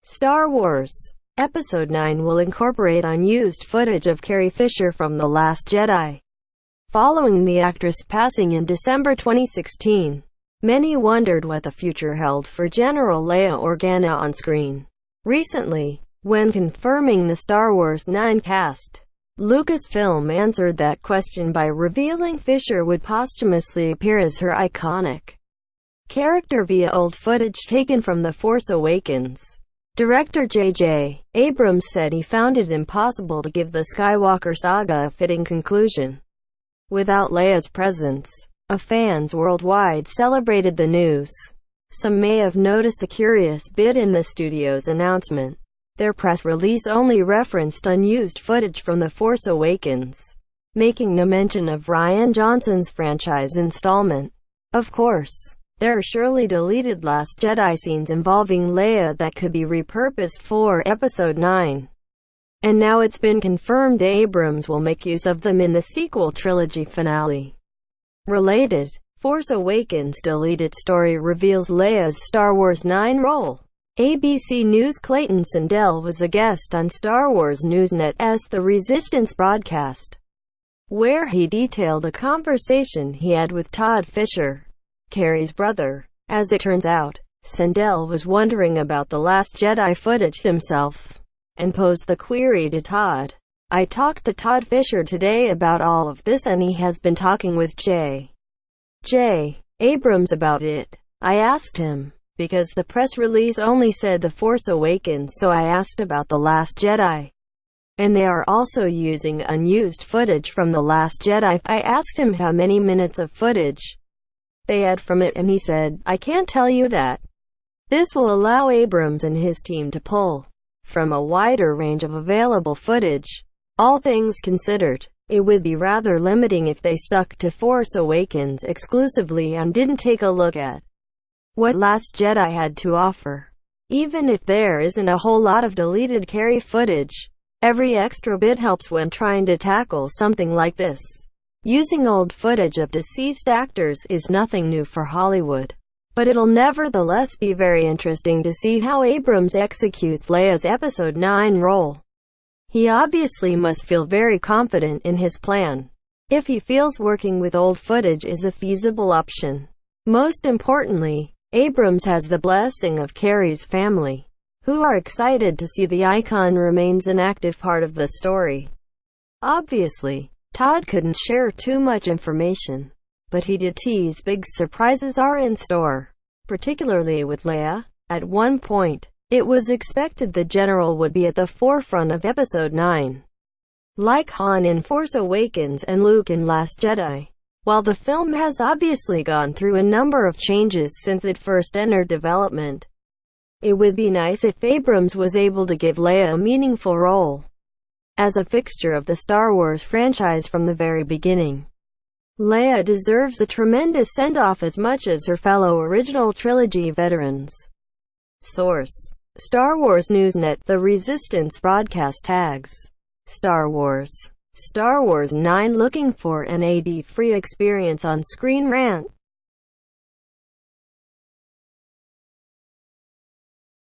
Star Wars Episode IX will incorporate unused footage of Carrie Fisher from The Last Jedi. Following the actress passing in December 2016, many wondered what the future held for General Leia Organa on screen. Recently, when confirming the Star Wars IX cast, Lucasfilm answered that question by revealing Fisher would posthumously appear as her iconic character via old footage taken from The Force Awakens. Director J.J. Abrams said he found it impossible to give the Skywalker saga a fitting conclusion without Leia's presence. Fans worldwide celebrated the news. Some may have noticed a curious bit in the studio's announcement. Their press release only referenced unused footage from The Force Awakens, making no mention of Rian Johnsons' franchise installment. Of course, there are surely deleted Last Jedi scenes involving Leia that could be repurposed for Episode IX. And now it's been confirmed Abrams will make use of them in the sequel trilogy finale. Related, Force Awakens deleted story reveals Leia's Star Wars IX role. ABC News' Clayton Sandell was a guest on Star Wars Newsnet's The Resistance broadcast, where he detailed a conversation he had with Todd Fisher, Carrie's brother. As it turns out, Sandell was wondering about the Last Jedi footage himself, and posed the query to Todd. "I talked to Todd Fisher today about all of this and he has been talking with J.J. Abrams about it. I asked him, because the press release only said The Force Awakens, so I asked about The Last Jedi. And they are also using unused footage from The Last Jedi. I asked him how many minutes of footage they had from it and he said, I can't tell you that. This will allow Abrams and his team to pull from a wider range of available footage. All things considered, it would be rather limiting if they stuck to Force Awakens exclusively and didn't take a look at what Last Jedi had to offer. Even if there isn't a whole lot of deleted Carrie footage, every extra bit helps when trying to tackle something like this. Using old footage of deceased actors is nothing new for Hollywood, but it'll nevertheless be very interesting to see how Abrams executes Leia's Episode IX role. He obviously must feel very confident in his plan, if he feels working with old footage is a feasible option. Most importantly, Abrams has the blessing of Carrie's family, who are excited to see the icon remains an active part of the story. Obviously, Todd couldn't share too much information, but he did tease big surprises are in store, particularly with Leia. At one point, it was expected the General would be at the forefront of Episode IX, like Han in Force Awakens and Luke in Last Jedi. While the film has obviously gone through a number of changes since it first entered development, it would be nice if Abrams was able to give Leia a meaningful role as a fixture of the Star Wars franchise from the very beginning. Leia deserves a tremendous send-off as much as her fellow original trilogy veterans. Source: Star Wars Newsnet. The Resistance broadcast tags Star Wars IX. Looking for an ad-free experience on ScreenRant?